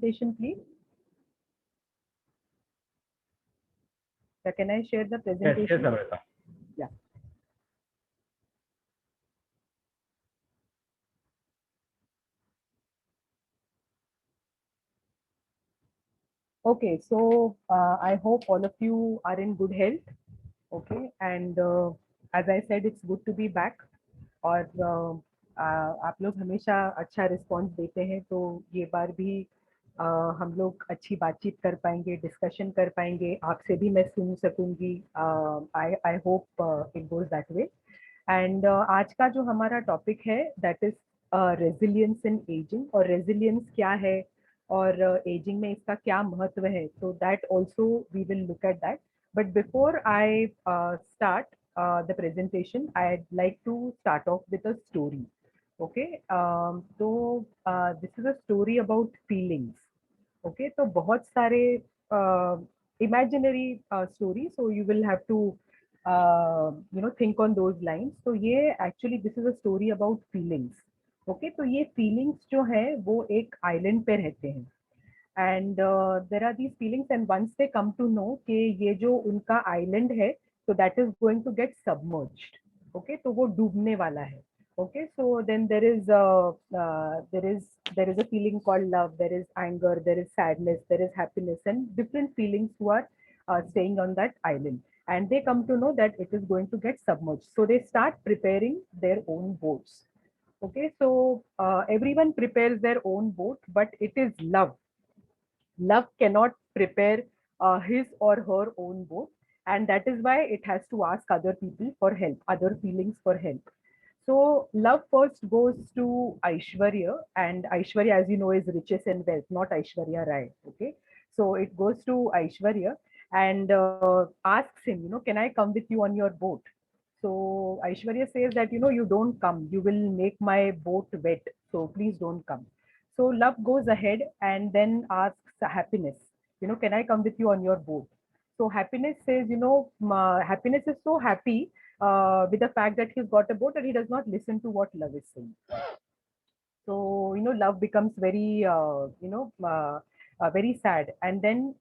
presentation, please? Can I share the presentation? Yes, Amrita. Yeah. Okay, so I hope all of you are in good health. Okay, and as I said, it's good to be back. और आप लोग हमेशा अच्छा response देते हैं, तो ये बार भी हम लोग अच्छी बातचीत कर पाएंगे, डिस्कशन कर पाएंगे, आपसे भी मैं सुन सकूंगी. I I hope it goes that way. And आज का जो हमारा टॉपिक है that is resilience in ageing. और रेजिलियंस क्या है और एजिंग में इसका क्या महत्व है, तो that also we will look at that. But before I start the presentation, I'd like to start off with a story. Okay, so this is a story about feelings. Okay, तो बहुत सारे imaginary story, so you will have to think on those lines. So ये actually this is a story about feelings. Okay, तो ये feelings जो है वो एक island पे रहते हैं. And there are these feelings, and once they come to know कि ये जो उनका island है, so that is going to get submerged. Okay, तो वो डूबने वाला है. Okay, so then there is a feeling called love, there is anger, there is sadness, there is happiness, and different feelings who are staying on that island. And they come to know that it is going to get submerged, so they start preparing their own boats. Okay, so everyone prepares their own boat, but it is love cannot prepare his or her own boat, and that is why it has to ask other people for help, other feelings for help. So love first goes to Aishwarya, and Aishwarya, as you know, is riches and wealth, not Aishwarya Rai. Okay, so it goes to Aishwarya and asks him, can I come with you on your boat? So Aishwarya says that, you don't come, you will make my boat wet, so please don't come. So love goes ahead and then asks happiness, can I come with you on your boat? So happiness says, happiness is so happy with the fact that he's got a boat, and he does not listen to what love is saying. So, love becomes very, very sad, and then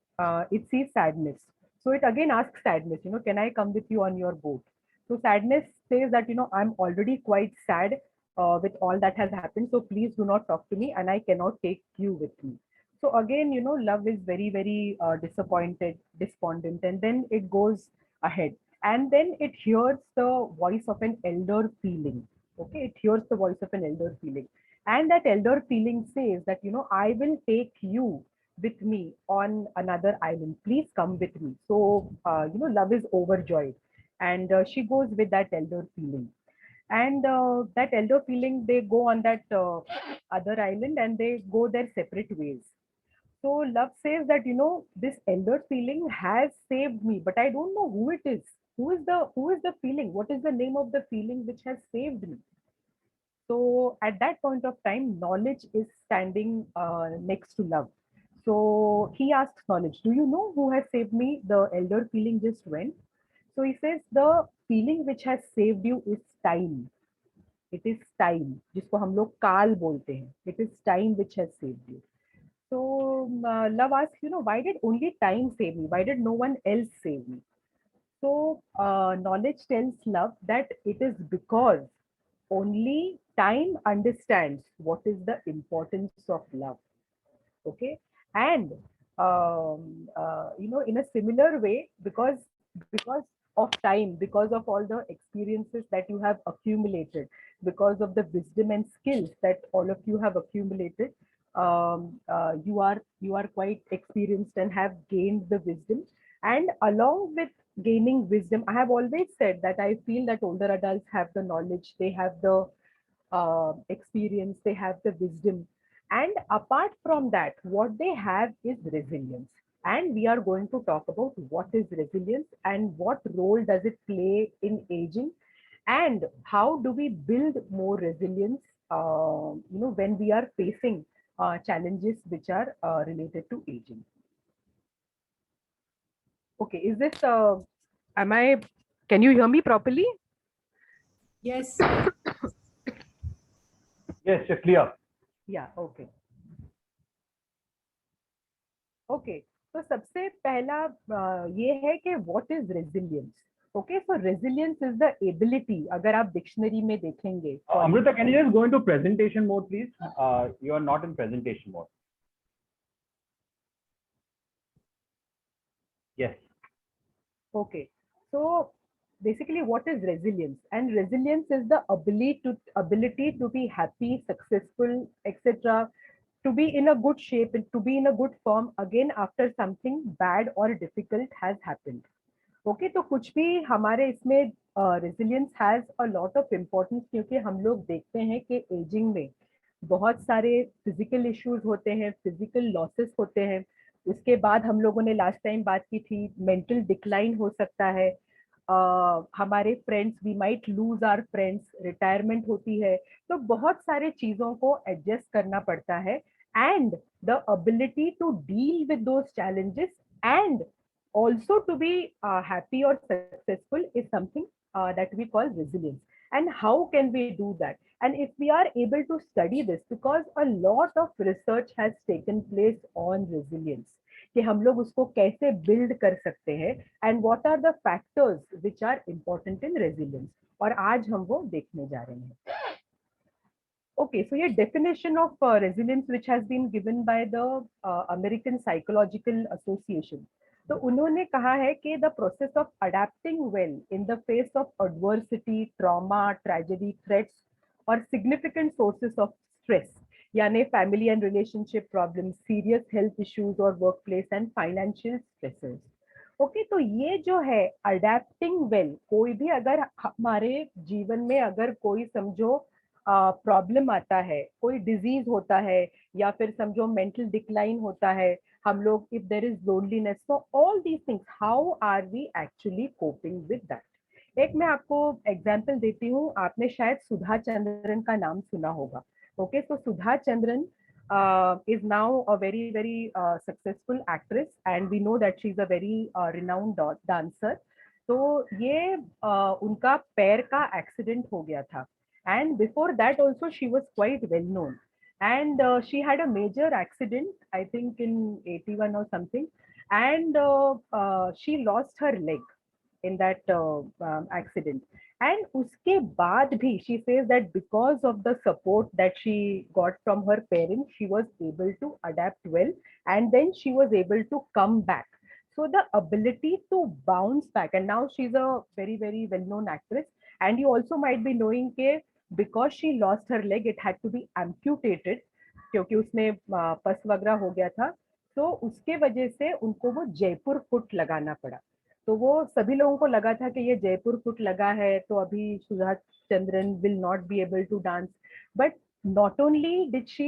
it sees sadness. So it again asks sadness, can I come with you on your boat? So sadness says that, I'm already quite sad with all that has happened. So please do not talk to me, and I cannot take you with me. So again, love is very, very disappointed, despondent, and then it goes ahead. And then it hears the voice of an elder feeling. Okay, it hears the voice of an elder feeling. And that elder feeling says that, I will take you with me on another island. Please come with me. So, love is overjoyed. And she goes with that elder feeling. And that elder feeling, they go on that other island and they go their separate ways. So love says that, this elder feeling has saved me, but I don't know who it is. Who is the feeling? What is the name of the feeling which has saved me? So at that point of time, knowledge is standing next to love. So he asks knowledge, do you know who has saved me? The elder feeling just went. So he says, the feeling which has saved you is time. It is time, जिसको हम लोग काल बोलते हैं. It is time which has saved you. So love asks, why did only time save me? Why did no one else save me? So knowledge tells love that it is because only time understands what is the importance of love. Okay, and in a similar way, because of time, because of all the experiences that you have accumulated, because of the wisdom and skills that all of you have accumulated, you are quite experienced and have gained the wisdom. And along with gaining wisdom, I have always said that I feel that older adults have the knowledge, they have the experience, they have the wisdom. And apart from that, what they have is resilience. And we are going to talk about what is resilience and what role does it play in aging, and how do we build more resilience, when we are facing challenges which are related to aging. Okay, is this, can you hear me properly? Yes. Yes, clear. Yeah, okay. Okay, तो सबसे पहला ये है कि what is resilience. Okay, so resilience is the ability, अगर आप dictionary में देखेंगे. Amrita, can you just go into presentation mode, please? You are not in presentation mode. Yes. Okay, so basically what is resilience? And resilience is the ability to be happy, successful, etc., to be in a good shape, to be in a good form again after something bad or difficult has happened. Okay, तो कुछ भी हमारे इसमें resilience has a lot of importance, क्योंकि हम लोग देखते हैं कि एजिंग में बहुत सारे फिजिकल इश्यूज होते हैं, फिजिकल लॉसेस होते हैं. उसके बाद हम लोगों ने लास्ट टाइम बात की थी, मेंटल डिक्लाइन हो सकता है. हमारे friends, we might lose our friends, retirement होती है. तो बहुत सारे चीजों को एडजस्ट करना पड़ता है, and the ability to deal with those challenges and also to be happy or successful is something that we call resilience. And how can we do that? And if we are able to study this, because a lot of research has taken place on resilience, कि हम लोग उसको कैसे build कर सकते हैं, and what are the factors which are important in resilience, और आज हम वो देखने जा रहे हैं. Okay, so your definition of resilience, which has been given by the American Psychological Association. तो उन्होंने कहा है कि the process of adapting well in the face of adversity, trauma, tragedy, threats, or significant sources of stress, यानी family and relationship problems, serious health issues or workplace and financial stresses. Okay, तो ये जो है adapting well, कोई भी अगर हमारे जीवन में अगर कोई समझो प्रॉब्लम आता है, कोई डिजीज होता है, या फिर समझो मेंटल डिक्लाइन होता है, हम लोग, if there is loneliness, so all these things, how are we actually coping with that. एक मैं आपको एग्जांपल देती हूँ. आपने शायद सुधा चंद्रन का नाम सुना होगा. Okay, so Sudha Chandran is now a very very successful actress, and we know that she's a very renowned dancer. तो ये उनका पैर का एक्सीडेंट हो गया था, and before that also she was quite well known, and she had a major accident, I think in 81 or something, and she lost her leg in that accident. And uske baad bhi, she says that because of the support that she got from her parents, she was able to adapt well, and then she was able to come back. So the ability to bounce back, and now she's a very very well known actress. And you also might be knowing ke because she lost her leg, it had to be amputated, क्योंकि उसमें पस वगैरह हो गया था. तो उसके वजह से उनको वो जयपुर फुट लगाना पड़ा. तो वो सभी लोगों को लगा था कि ये जयपुर फुट लगा है तो अभी Sudha Chandran will not be able to dance. But not only did she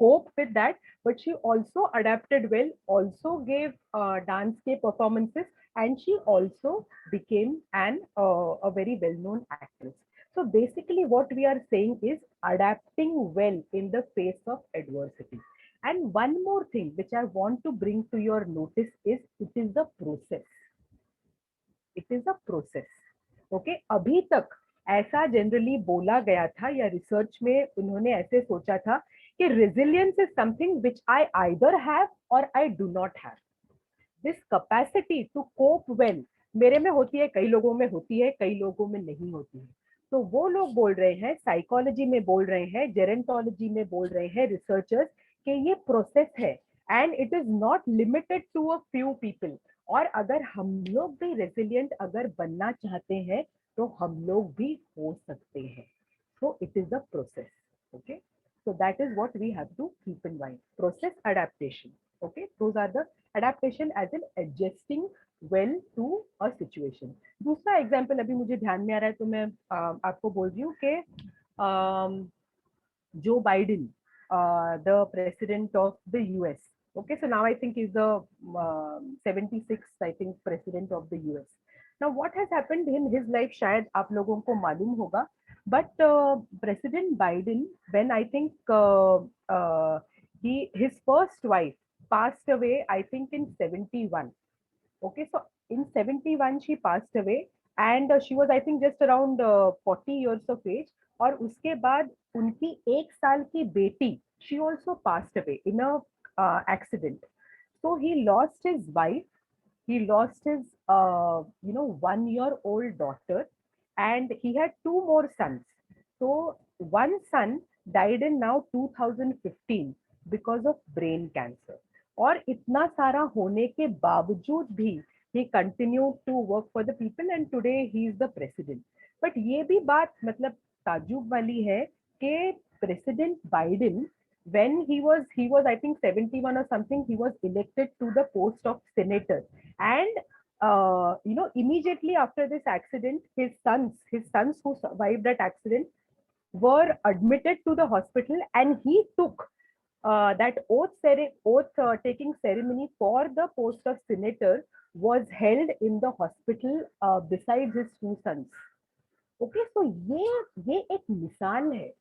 cope with that, but she also adapted well, also gave dance ke performances, and she also became a very well known actress. So basically what we are saying is adapting well in the face of adversity. And one more thing which I want to bring to your notice is it is the process. It is a process. Okay, अभी तक ऐसा generally बोला गया था, या research में उन्होंने ऐसे सोचा था कि resilience is something which I either have or I do not have. This capacity to cope well मेरे में होती है, कई लोगों में होती है, कई लोगों में नहीं होती है. तो वो लोग बोल रहे हैं, साइकोलॉजी में बोल रहे हैं, जेरेंटोलॉजी में बोल रहे हैं रिसर्चर्स, कि ये प्रोसेस है and it is not limited to a few people. और अगर हम लोग भी रेजिलिएंट अगर बनना चाहते हैं तो हम लोग भी हो सकते हैं. So it is a process. Okay, so that is what we have to keep in mind. Process adaptation. Okay, those are the adaptation as in adjusting well to a situation. दूसरा एग्जाम्पल अभी मुझे ध्यान में आ रहा है, तो मैं आपको बोल रही हूँ कि Joe Biden, the president of the US. Okay, so now I think he's the 76th, I think, president of the US. Now what has happened in his life, शायद आप लोगों को मालूम होगा, but President Biden, when I think his first wife passed away, I think in 71. Okay, so in 71 she passed away, and she was I think just around 40 years of age. और उसके बाद उनकी 1 साल की बेटी, she also passed away in a accident. So he lost his wife, he lost his 1-year-old daughter, and he had two more sons. So one son died in now 2015 because of brain cancer. और इतना सारा होने के बावजूद भी he continued to work for the people and today he is the president. But ये भी बात मतलब ताज्जुब वाली है कि president Biden, when he was I think 71 or something, he was elected to the post of senator, and immediately after this accident, his sons who survived that accident were admitted to the hospital, and he took that oath taking ceremony for the post of senator was held in the hospital besides his two sons. Okay, so ये एक मिसाल है,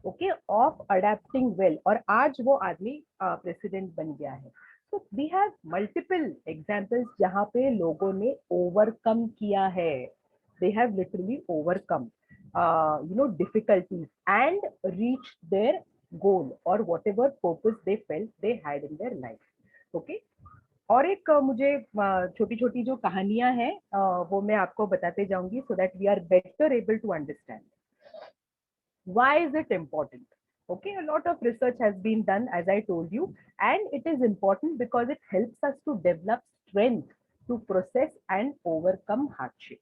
okay, of adapting well, और आज वो आदमी president बन गया है. So we have multiple examples जहाँ पे लोगों ने overcome किया है. They have literally overcome, difficulties and reached their goal or whatever purpose they felt they had in their life. Okay. और एक मुझे छोटी छोटी जो कहानियां हैं वो मैं आपको बताते जाऊंगी so that we are better able to understand. Why is it important? Okay, a lot of research has been done, as I told you, and it is important because it helps us to develop strength to process and overcome hardship.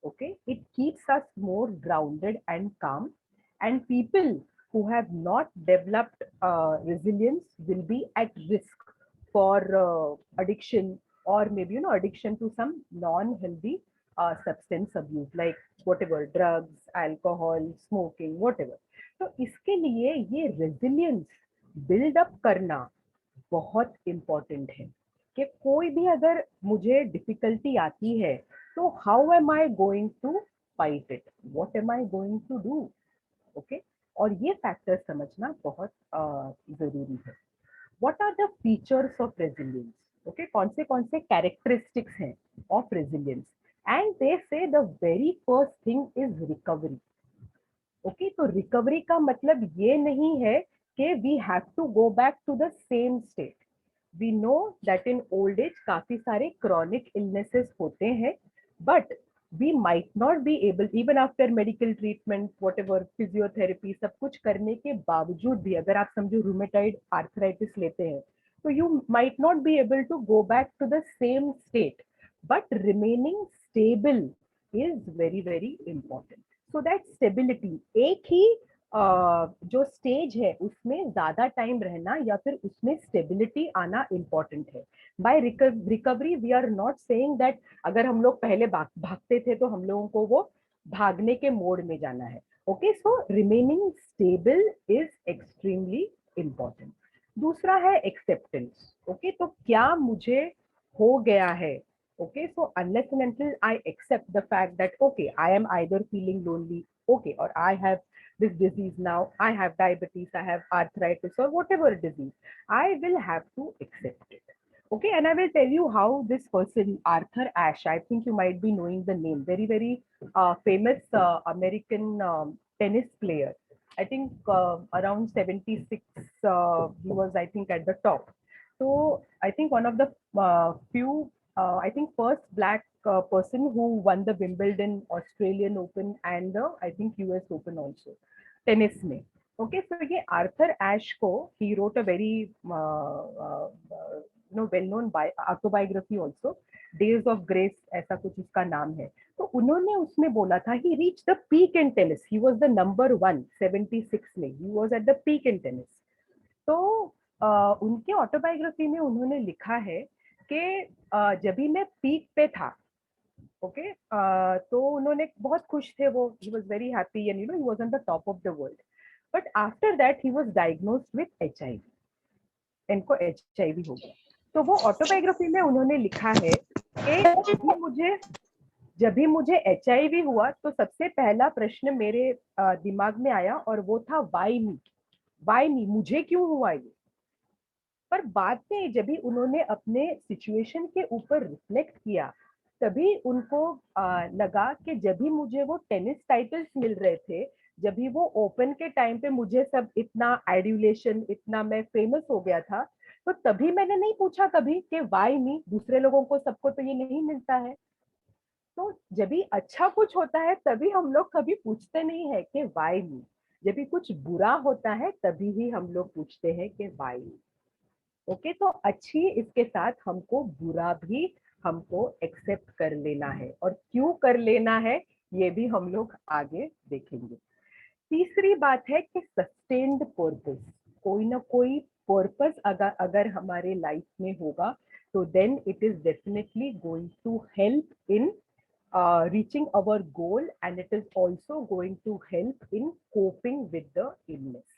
Okay, it keeps us more grounded and calm, and people who have not developed resilience will be at risk for addiction, or maybe addiction to some non-healthy substance abuse like whatever, drugs, alcohol, smoking, whatever. तो इसके लिए ये resilience buildup करना बहुत important है कि कोई भी अगर मुझे डिफिकल्टी आती है तो how am I going to fight it, what am I going to do. Okay, और ये फैक्टर समझना बहुत जरूरी है. What are the features of resilience? Okay, कौन से कैरेक्टरिस्टिक्स हैं of resilience? And they say the very first thing is recovery. Okay, तो रिकवरी का मतलब ये नहीं है कि we have to go back to the same state. We know that in old age काफी सारे क्रॉनिक इलनेसेस होते हैं, but we might not be able, even after medical treatment, whatever, physiotherapy, सब कुछ करने के बावजूद भी अगर आप समझो रूमेटाइड आर्थराइटिस लेते हैं तो you might not be able to go back to the same state, but remaining stable is very very important. So that stability, एक ही जो स्टेज है उसमें ज्यादा टाइम रहना या फिर उसमें स्टेबिलिटी आना इम्पोर्टेंट है. By recovery we are not saying that अगर हम लोग पहले भागते थे तो हम लोगों को वो भागने के मोड में जाना है. Okay, so remaining stable is extremely important. दूसरा है एक्सेप्टेंस. ओके, तो क्या मुझे हो गया है? Okay, so unless and until I accept the fact that okay, I am either feeling lonely, okay, or I have this disease now, I have diabetes, I have arthritis, or whatever disease, I will have to accept it. Okay, and I will tell you how this person, Arthur Ashe, I think you might be knowing the name, very very famous American tennis player. I think around 76 he was, I think, at the top. So I think one of the few I think first black person who won the Wimbledon, Australian Open, and the I think US Open also, tennis में. Okay, so ये Arthur Ashe को he wrote a very well-known autobiography also, Days of Grace ऐसा कुछ उसका नाम है. तो उन्होंने उसमें बोला था he reached the peak in tennis. He was the number 1 76 में. He was at the peak in tennis. तो उनके ऑटोबायोग्राफी में उन्होंने लिखा है कि जब भी मैं पीक पे था, ओके, तो उन्होंने बहुत खुश थे वो, he was very happy and he was on the top of the world. But after that he was diagnosed with HIV. इनको HIV हो गया. तो वो ऑटोबायोग्राफी में उन्होंने लिखा है कि जब भी मुझे HIV हुआ तो सबसे पहला प्रश्न मेरे दिमाग में आया और वो था व्हाई मी, मुझे क्यों हुआ ये. पर बाद में जब भी उन्होंने अपने सिचुएशन के ऊपर रिफ्लेक्ट किया तभी उनको लगा कि जब भी मुझे वो टेनिस टाइटल्स मिल रहे थे, जब भी वो ओपन के टाइम पे मुझे सब इतना एड्यूलेशन, इतना मैं फेमस हो गया था, तो तभी मैंने नहीं पूछा कभी कि वाई मी, दूसरे लोगों को सबको तो ये नहीं मिलता है। तो जब भी अच्छा कुछ होता है तभी हम लोग कभी पूछते नहीं है कि वाई मी। जब भी कुछ बुरा होता है तभी ही हम लोग पूछते हैं कि वाई मी। ओके, तो अच्छी इसके साथ हमको बुरा भी हमको एक्सेप्ट कर लेना है, और क्यों कर लेना है ये भी हम लोग आगे देखेंगे। तीसरी बात है कि सस्टेन्ड पर्पस, कोई ना कोई पर्पस अगर अगर हमारे लाइफ में होगा तो then it is definitely going to help in reaching our goal, and it is also going to help in coping with the illness.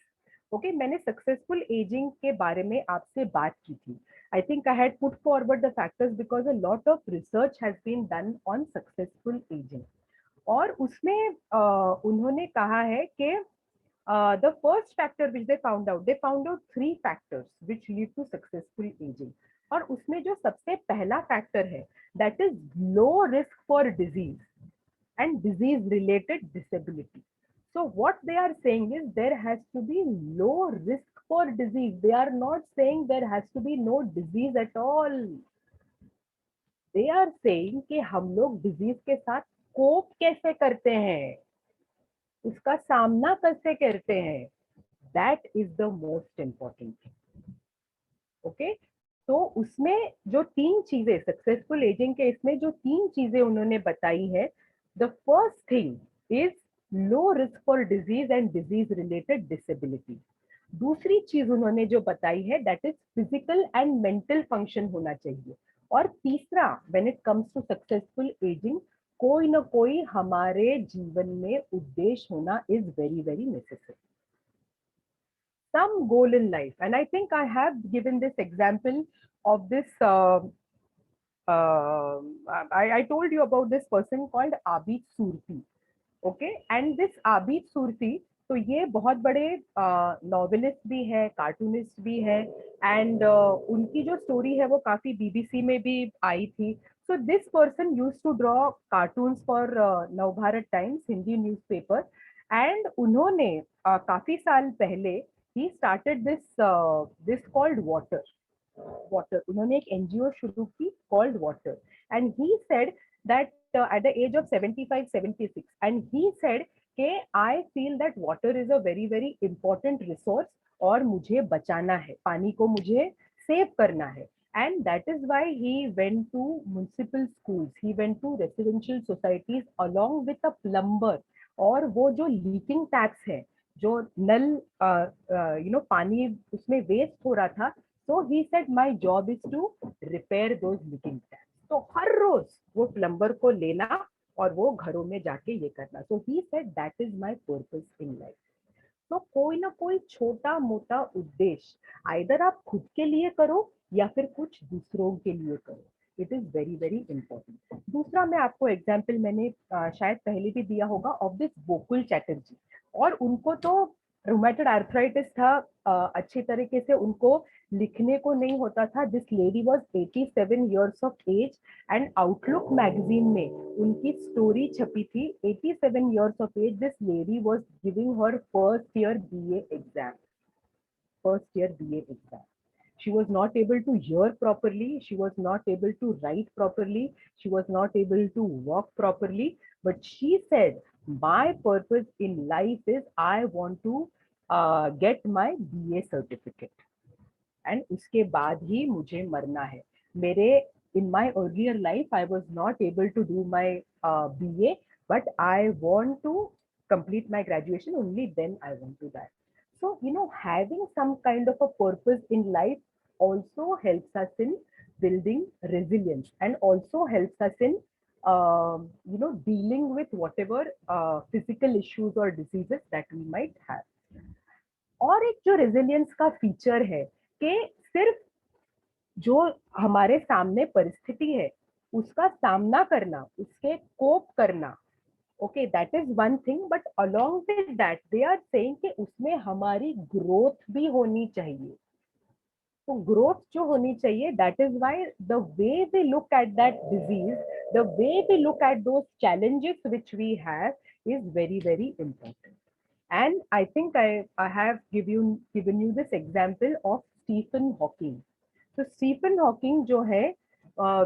ओके, मैंने सक्सेसफुल एजिंग के बारे में आपसे बात की थी। I think I had put forward the factors because a lot of research has been done on successful ageing, और उसमें उन्होंने कहा है कि the first factor which they found out three factors which lead to successful aging, और उसमें जो सबसे पहला फैक्टर है that is low risk for disease and disease related disability. So what they are saying is there has to be low risk for disease. They are not saying there has to be no disease at all. They are saying कि हम लोग disease के साथ कोप कैसे करते हैं, उसका सामना कैसे करते हैं, that is the most important thing. Okay, तो उसमें जो तीन चीजें सक्सेसफुल एजिंग के, इसमें जो तीन चीजें उन्होंने बताई है, the first thing is low risk for disease and disease related disability. दूसरी चीज उन्होंने जो बताई है that is physical and mental function होना चाहिए। और तीसरा, when it comes to successful ageing, कोई ना कोई हमारे जीवन में उद्देश्य होना is very very necessary. Some goal in life, and I think I have given this example of this I told you about this person called Abid Surti. Okay, and this Abid Surti, तो ये बहुत बड़े novelist भी है, cartoonist भी है, and उनकी जो स्टोरी है वो काफी बीबीसी में भी आई थी। So this person use to draw cartoons for Navbharat Times, Hindi newspaper, and उन्होंने काफी साल पहले he started this called water, उन्होंने एक एनजीओ शुरू की called water, and he said that at the age of 75-76, and he said कि I feel that water is a very very important resource और मुझे बचाना है, पानी को मुझे सेव करना है, and that is why he went to municipal schools, he went to residential societies along with a plumber, और वो जो लीकिंग टैप्स है, जो नल पानी उसमें वेस्ट हो रहा था, so he said my job is to repair those leaking taps. तो हर रोज वो प्लम्बर को लेना और वो घरों में जाके ये करना। so he said that is my purpose in life. तो कोई ना कोई छोटा मोटा उद्देश्य आइदर आप खुद के लिए करो या फिर कुछ दूसरों के लिए करो, it is very very important. दूसरा, मैं आपको एग्जाम्पल मैंने शायद पहले भी दिया होगा ऑफ दिस गोकुल चैटर्जी, और उनको तो रूमेटॉइड आर्थराइटिस था, अच्छी तरीके से उनको लिखने को नहीं होता था। This lady was 87 years of age, and Outlook magazine में उनकी स्टोरी छपी थी। 87 years of age, this lady was giving her first year BA exam, first year BA exam. She was not able to hear properly, she was not able to write properly, she was not able to walk properly, but she said my purpose in life is I want to get my BA certificate, and उसके बाद ही मुझे मरना है। मेरे in my earlier life I was not able to do my BA, but I want to complete my graduation, only then I want to die. So, having some kind of a purpose in life also helps us in building resilience, and also helps us in, dealing with whatever physical issues or diseases that we might have. और एक जो resilience का feature है कि सिर्फ जो हमारे सामने परिस्थिति है उसका सामना करना, उसके कोप करना, okay, that is one thing, but along with that they are saying कि उसमें हमारी ग्रोथ भी होनी चाहिए। तो ग्रोथ जो होनी चाहिए, that is why the way we look at that disease, the way we look at those challenges which we have is very very important. And I think I have given you this example of Stephen Hawking. तो Stephen Hawking जो है,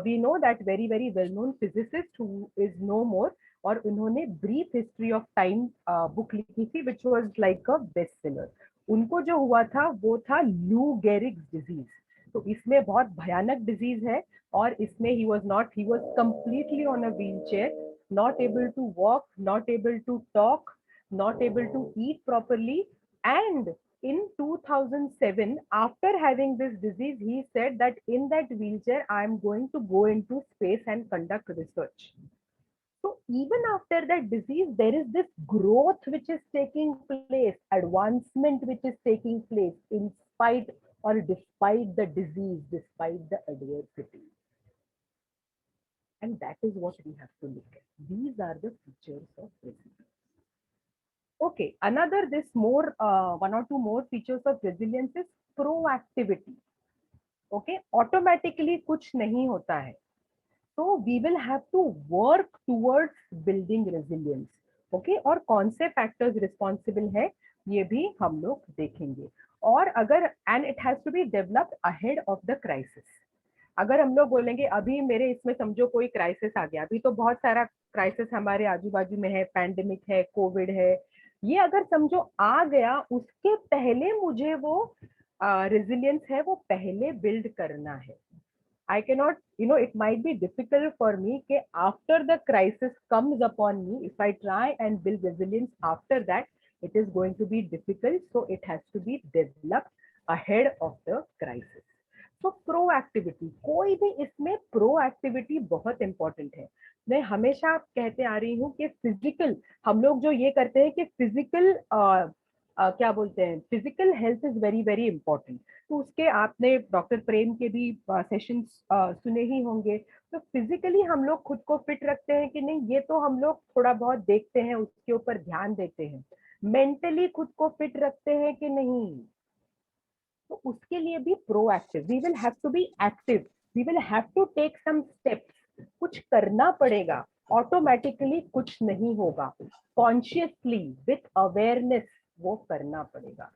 we know that very very well known physicist who is no more, और उन्होंने brief history of time book लिखी थी which was like a best seller. उनको जो हुआ था वो था लू गेरिग्स डिजीज। तो इसमें बहुत भयानक डिजीज है, और इसमें he was completely on a wheel chair, not able to walk, not able to talk, not able to eat properly. And in 2007, after having this disease, he said that in that wheelchair, I am going to go into space and conduct research. So even after that disease, there is this growth which is taking place, advancement which is taking place in spite or despite the disease, despite the adversity. And that is what we have to look at. These are the features of resilience. Okay, another this more one or two more features of resilience is proactivity. Okay, automatically कुछ नहीं होता है. So we will have to work towards building resilience. Okay, और कौन से factors responsible है ये भी हम लोग देखेंगे. और अगर and it has to be developed ahead of the crisis. अगर हम लोग बोलेंगे अभी मेरे इसमें समझो कोई क्राइसिस आ गया, अभी तो बहुत सारा क्राइसिस हमारे आजू बाजू में है, पैंडेमिक है, कोविड है, ये अगर समझो आ गया, उसके पहले मुझे वो रेजिलियंस है वो पहले बिल्ड करना है. I cannot, it might be difficult for me कि after the crisis comes upon me, if I try and build resilience after that, it is going to be difficult. So it has to be developed ahead of the crisis. So proactivity, कोई भी इसमें proactivity बहुत important है. मैं हमेशा कहते आ रही हूँ कि फिजिकल, हम लोग जो ये करते हैं कि फिजिकल क्या बोलते हैं, physical health is very very important. तो उसके आपने डॉक्टर प्रेम के भी सेशंस सुने ही होंगे. तो फिजिकली हम लोग खुद को फिट रखते हैं कि नहीं, ये तो हम लोग थोड़ा बहुत देखते हैं, उसके ऊपर ध्यान देते हैं. मेंटली खुद को फिट रखते हैं कि नहीं, तो उसके लिए भी proactive, we will have to be active, we will have to take some steps. कुछ करना पड़ेगा, ऑटोमेटिकली कुछ नहीं होगा, कॉन्शियसली विथ अवेयरनेस वो करना पड़ेगा.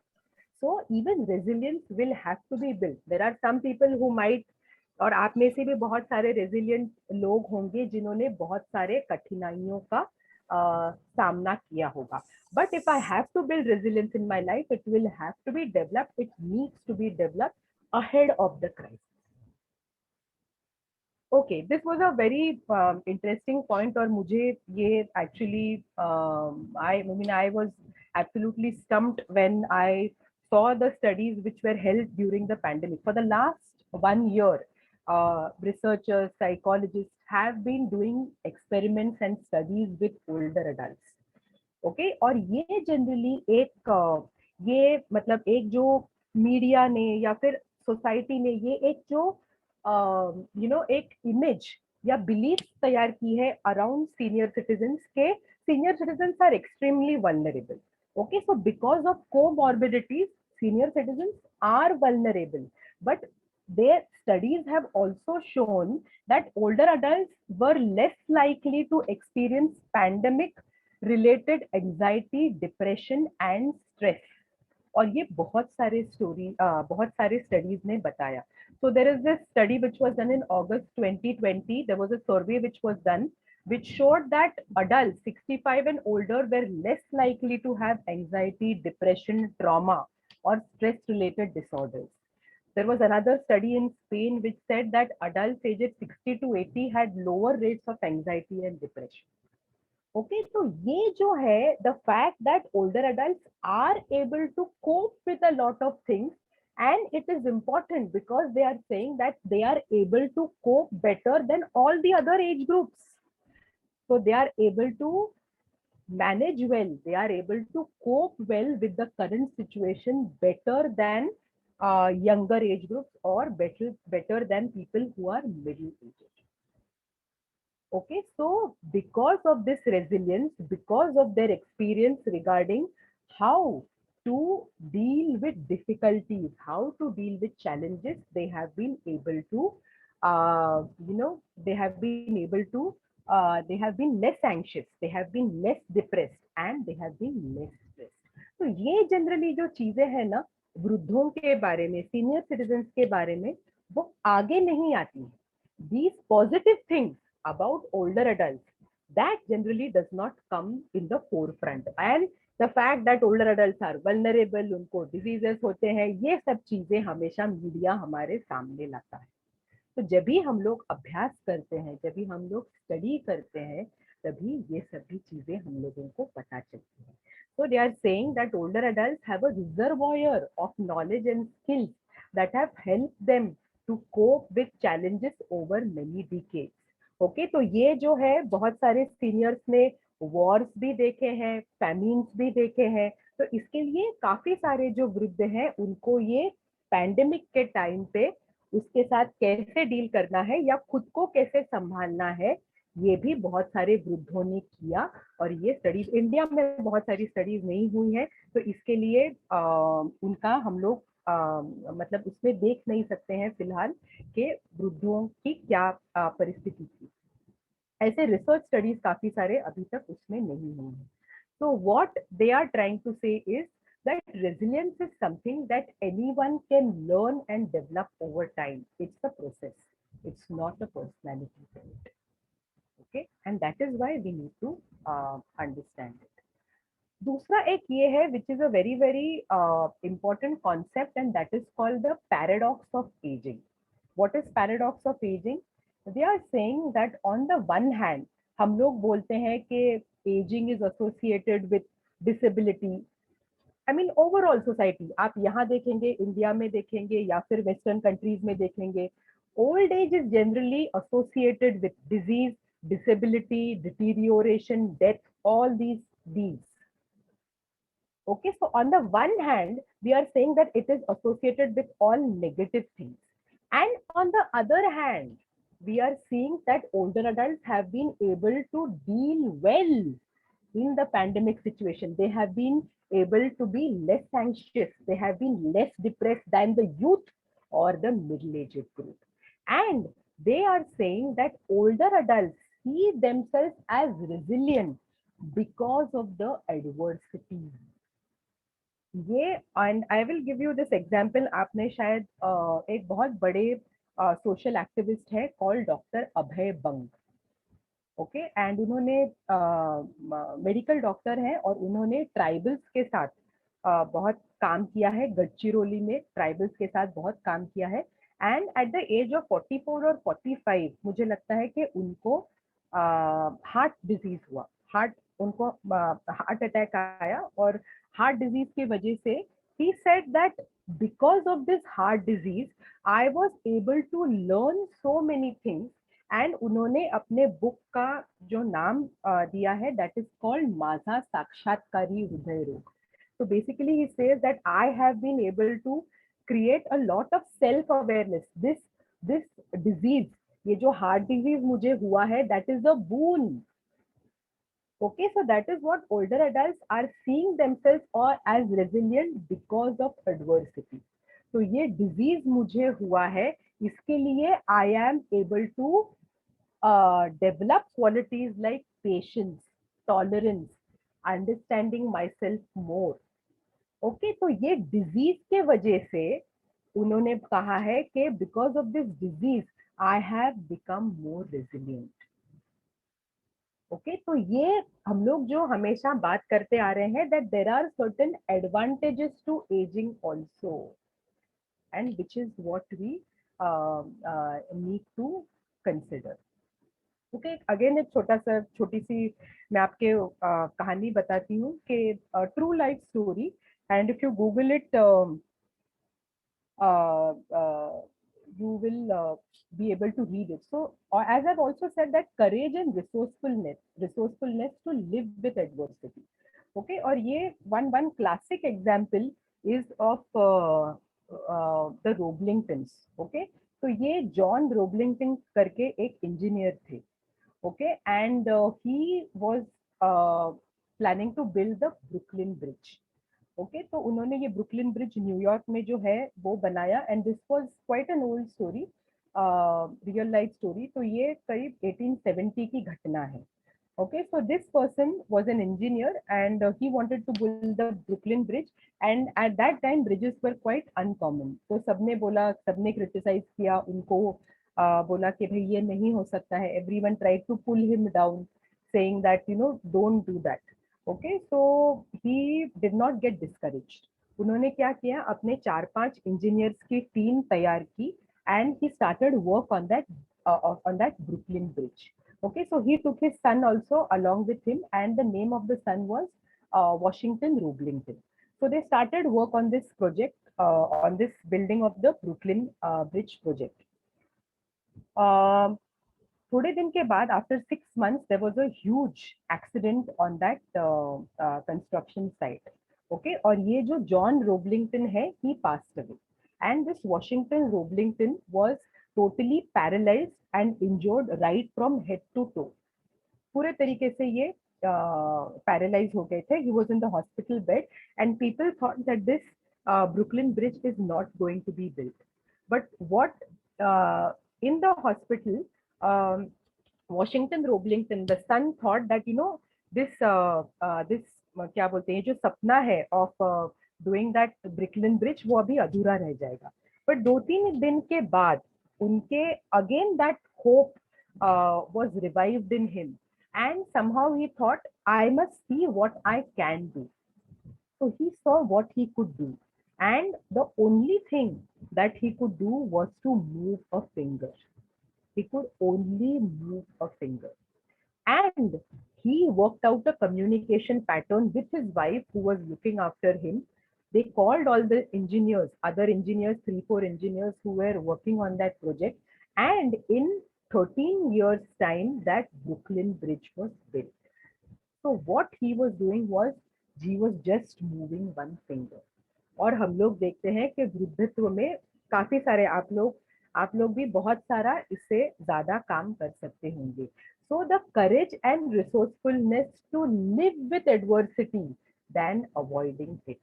So even resilience will have to be built. There are some people who might, और आप में से भी बहुत सारे रेजिलियंट लोग होंगे जिन्होंने बहुत सारे कठिनाइयों का सामना किया होगा. But if I have to build resilience in my life, it will have to be developed. It needs to be developed ahead of the crisis. Okay, this was a very interesting point, और मुझे ये actually I was absolutely stumped when I saw the studies which were held during the pandemic. For the last 1 year, researchers, psychologists have been doing experiments and studies with older adults. Okay, और ये generally ये मतलब एक जो media ने या फिर society ने ये एक जो एक इमेज या बिलीफ तैयार की है अराउंड सीनियर सिटीजन्स के, senior citizens are extremely vulnerable. Okay, so because of comorbidities, senior citizens are vulnerable, but their studies have also shown that older adults were less likely to experience pandemic related anxiety, depression and stress. और ये बहुत सारे studies ने बताया. So there is this study which was done in August 2020. There was a survey which was done which showed that adults 65 and older were less likely to have anxiety, depression, trauma or stress related disorders. There was another study in Spain which said that adults aged 60 to 80 had lower rates of anxiety and depression. Okay, so ये जो है, the fact that older adults are able to cope with a lot of things, and it is important because they are saying that they are able to cope better than all the other age groups. So they are able to manage well, they are able to cope well with the current situation better than younger age groups, or better than people who are middle aged. Okay, so because of this resilience, because of their experience regarding how to deal with difficulties, how to deal with challenges, they have been able to, they have been less anxious, they have been less depressed, and they have been less stressed. तो ये generally जो चीजें हैं ना वृद्धों के बारे में, सीनियर सिटीजन्स के बारे में, वो आगे नहीं आती है. These positive things about older adults, that generally does not come in the forefront. And the fact that older adults are vulnerable, उनको diseases होते हैं, ये सब चीजें हमेशा मीडिया हमारे सामने लाता है. तो जब भी हम लोग अभ्यास करते हैं, जब भी हम लोग स्टडी करते हैं, तभी ये सभी चीजें हम लोगों को पता चलती है. So they are saying that older adults have a reservoir of knowledge and skills that have helped them to cope with challenges over many decades. Okay तो ये जो है बहुत सारे सीनियर्स ने वॉर्स भी देखे हैं, फैमिन्स भी देखे हैं, तो इसके लिए काफी सारे जो वृद्ध हैं उनको ये पैंडेमिक के टाइम पे उसके साथ कैसे डील करना है या खुद को कैसे संभालना है, ये भी बहुत सारे वृद्धों ने किया. और ये स्टडीज इंडिया में बहुत सारी स्टडीज नहीं हुई है, तो इसके लिए उनका हम लोग मतलब उसमें देख नहीं सकते हैं फिलहाल कि वृद्धों की क्या परिस्थिति थी. ऐसे रिसर्च स्टडीज काफी सारे अभी तक उसमें नहीं हुए हैं. So what they are trying to say is that resilience is something that anyone can learn and develop over time. It's a process. It's not a personality trait. Okay, and that is why we need to understand it. दूसरा एक ये है which is a very very important concept, and that is called the paradox of aging. What is paradox of aging? They are saying that on the one hand हम लोग बोलते हैं कि aging is associated with disability. I mean overall society, आप यहाँ देखेंगे, India में देखेंगे या फिर वेस्टर्न कंट्रीज में देखेंगे, old age is generally associated with disease, disability, deterioration, death, all these. Okay, so on the one hand, we are saying that it is associated with all negative things. And on the other hand, we are seeing that older adults have been able to deal well in the pandemic situation. They have been able to be less anxious. They have been less depressed than the youth or the middle-aged group. And they are saying that older adults see themselves as resilient because of the adversity. ये and I will give you this example. आपने शायद एक बहुत बड़े social activist है called doctor Abhay Bang. Okay and उन्होंने medical doctor हैं और उन्होंने ट्राइबल्स के साथ बहुत काम किया है. गढ़चिरौली में ट्राइबल्स के साथ बहुत काम किया है. And at the age of 44 और 45 मुझे लगता है कि उनको हार्ट डिजीज हुआ. उनको हार्ट अटैक आया और हार्ट डिजीज की वजह से he said that because of this heart disease I was able to learn so many things. And उन्होंने अपने बुक का जो नाम दिया है दैट इज कॉल्ड माझा साक्षात्कारी हृदय रोग. So basically he says that I have been able to create a lot of self awareness. This disease, ये जो heart disease मुझे हुआ है, that is a boon. Okay, so that is what older adults are seeing themselves or as resilient because of adversity. तो ये disease मुझे हुआ है, इसके लिए I am able to develop qualities like patience, tolerance, understanding myself more. Okay, तो ये disease के वजह से उन्होंने कहा है कि because of this disease I have become more resilient. Okay तो ये हम लोग जो हमेशा बात करते आ रहे हैं that there are certain advantages to ageing also and which is what we need to consider. Okay again एक छोटी सी मैं आपके कहानी बताती हूँ कि true life story. And if you Google it you will be able to read it. So, as I've also said, that courage and resourcefulness to live with adversity. Okay, और ये one classic example is of the Roblingtons. Okay, तो ये John रोबलिंगटन करके एक engineer थे. Okay, and he was planning to build the Brooklyn Bridge. Okay तो उन्होंने ये ब्रुकलिन ब्रिज न्यूयॉर्क में जो है वो बनाया. And this was quite an old story, real life story. तो ये करीब 1870 की घटना है. Okay, so this person was an engineer and he wanted to build the Brooklyn Bridge. And at that time, bridges were quite uncommon. तो सबने बोला, सबने criticize किया उनको, बोला कि भाई ये नहीं हो सकता है. Everyone tried to pull him down, saying that don't do that. Okay, so he did not get discouraged. उन्होंने क्या किया, अपने 4-5 इंजीनियर्स की टीम तैयार की and he started work on that Brooklyn Bridge. Okay, so he took his son also along with him, and the name of the son was Washington Roblington. So they started work on this project, on this building of the Brooklyn Bridge project. थोड़े दिन के बाद, after 6 months, there was a huge accident on that construction site. Okay, और ये जो John Roblington है, he passed away, and this Washington Roblington was totally paralyzed and injured right from head to toe. पूरे तरीके से ये paralyse हो गए थे. He was in the hospital bed and people thought that this Brooklyn Bridge is not going to be built. But what in the hospital, Washington Roblington, the son, thought that this क्या बोलते हैं, जो सपना है of doing that Brooklyn Bridge वो अभी अधूरा रह जाएगा. But 2-3 दिन के बाद उनके again that hope was revived in him. And somehow he thought, I must see what I can do. So he saw what he could do. And the only thing that he could do was to move a finger. He could only move a finger. And he worked out a communication pattern with his wife who was looking after him. They called all the engineers, other engineers, 3-4 engineers who were working on that project. And in 13 years' time, that Brooklyn Bridge was built. So what he was doing was, he was just moving one finger. और हम लोग देखते हैं कि वृद्धत्व में काफी सारे आप लोग भी बहुत सारा इससे ज्यादा काम कर सकते होंगे. So the courage and resourcefulness to live with adversity than avoiding it.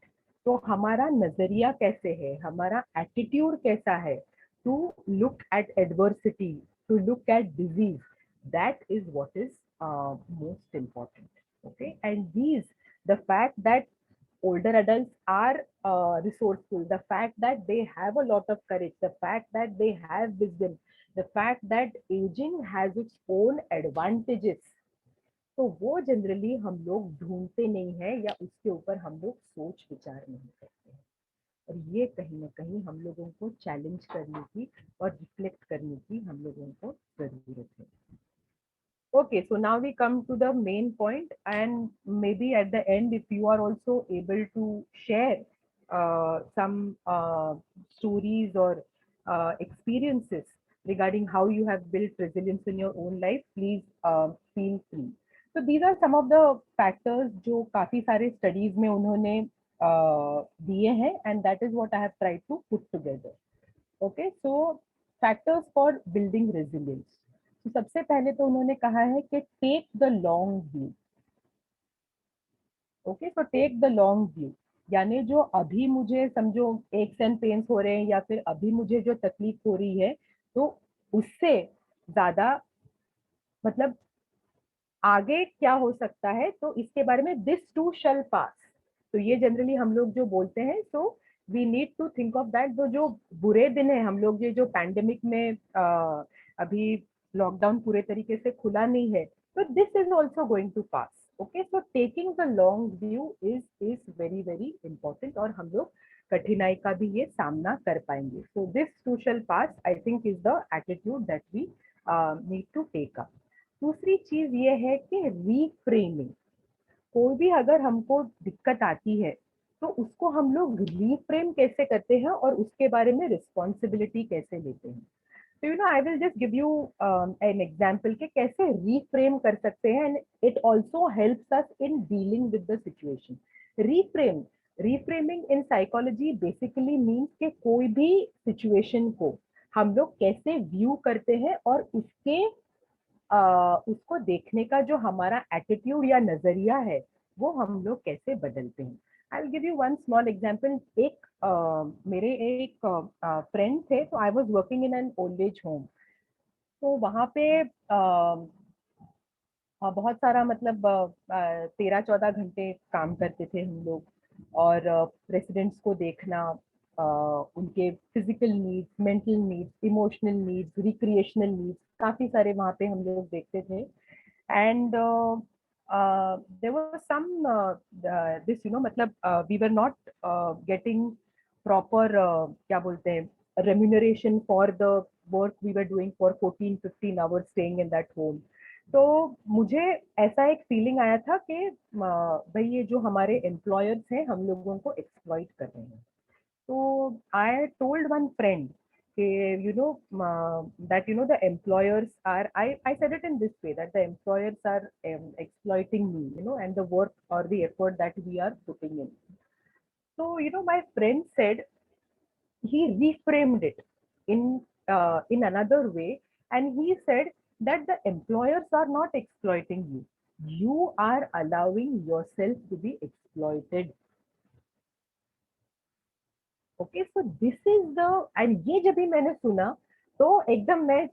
तो हमारा नजरिया कैसे है, हमारा एटीट्यूड कैसा है to look at adversity, to look at disease, that is what is most important. Okay, and the fact that older adults are resourceful, the fact that they have a lot of courage, the fact that they have wisdom, the fact that aging has its own advantages, तो वो generally हम लोग ढूंढते नहीं है या उसके ऊपर हम लोग सोच विचार नहीं करते हैं. और ये कहीं ना कहीं हम लोगों को चैलेंज करने की और रिफ्लेक्ट करने की हम लोगों को जरूरत है. Okay, so now we come to the main point, and maybe at the end, if you are also able to share some stories or experiences regarding how you have built resilience in your own life, please feel free. So these are some of the factors जो काफी सारे studies में उन्होंने दिए हैं, and that is what I have tried to put together. Okay, so factors for building resilience. तो सबसे पहले तो उन्होंने कहा है कि take the long view. Okay, so take the long view, यानी जो अभी मुझे समझो एक्स एंड पेन्स हो रहे हैं या फिर अभी मुझे जो तकलीफ हो रही है, तो उससे ज्यादा मतलब आगे क्या हो सकता है, तो इसके बारे में दिस टू शैल पास. तो ये जनरली हम लोग जो बोलते हैं, so we need to think of that. जो बुरे दिन है, हम लोग ये जो पैंडेमिक में अभी लॉकडाउन पूरे तरीके से खुला नहीं है, तो this is also going to pass. Okay, so taking the long view is very very important, और हम लोग कठिनाई का भी ये सामना कर पाएंगे. So this too shall pass I think is the attitude that we need to take up. दूसरी चीज ये है कि रीफ्रेमिंग. कोई भी अगर हमको दिक्कत आती है, तो उसको हम लोग रीफ्रेम कैसे करते हैं और उसके बारे में रिस्पॉन्सिबिलिटी कैसे लेते हैं. तो I will just give you an example कि कैसे रीफ्रेम कर सकते हैं, and it also helps us in dealing with the situation. Reframing in psychology basically means कि कोई भी सिचुएशन को हम लोग कैसे व्यू करते हैं और उसको देखने का जो हमारा एटीट्यूड या नजरिया है, वो हम लोग कैसे बदलते हैं. I will give you one small example. मेरे एक फ्रेंड थे, तो I was working in an old age home. तो वहाँ पे बहुत सारा मतलब 13-14 घंटे काम करते थे हम लोग, और रेसिडेंट्स को देखना, उनके physical needs, mental needs, emotional needs, recreational needs, काफी सारे वहाँ पे हम लोग देखते थे. And there was some this मतलब we were not getting proper क्या बोलते हैं, remuneration for the work we were doing for 14-15 hours staying in that home. तो मुझे ऐसा एक फीलिंग आया था कि भाई ये जो हमारे एम्प्लॉयर्स हैं हम लोगों को एक्सप्लॉइट कर रहे हैं. So I told one friend, that the employers are. I said it in this way, that the employers are exploiting me, and the work or the effort that we are putting in. So my friend said, he reframed it in another way, and he said that the employers are not exploiting you. You are allowing yourself to be exploited. Okay, so this is the, and ये जब भी मैंने सुना तो एकदम मैं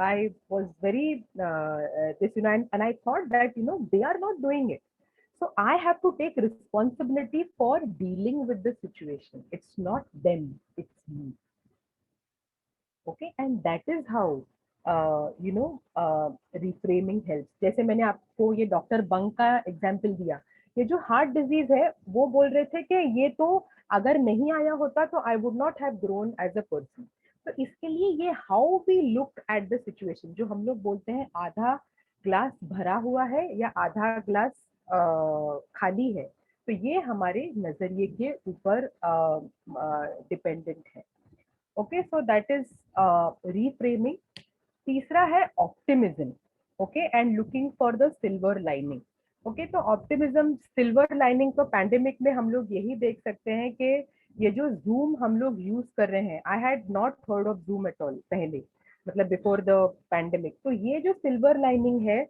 I was very this and I thought that they are not doing it, so I have to take responsibility for dealing with the situation. It's not them, it's me. Okay, and that is how reframing helps. जैसे मैंने आपको ये doctor बंग का example दिया, ये जो heart disease है वो बोल रहे थे कि ये तो अगर नहीं आया होता तो I would not have grown as a person. तो इसके लिए ये how we look at the situation, जो हम लोग बोलते हैं आधा ग्लास भरा हुआ है या आधा ग्लास खाली है, तो ये हमारे नजरिए के ऊपर डिपेंडेंट है. Okay, so that is reframing. तीसरा है optimism. Okay, and looking for the silver lining. Okay, तो ऑप्टिमिज्म, सिल्वर लाइनिंग, तो पैंडेमिक में हम लोग यही देख सकते हैं कि ये जो जूम हम लोग यूज कर रहे हैं, I had not heard of Zoom at all पहले, मतलब बिफोर द पैंडेमिक. तो ये जो सिल्वर लाइनिंग है,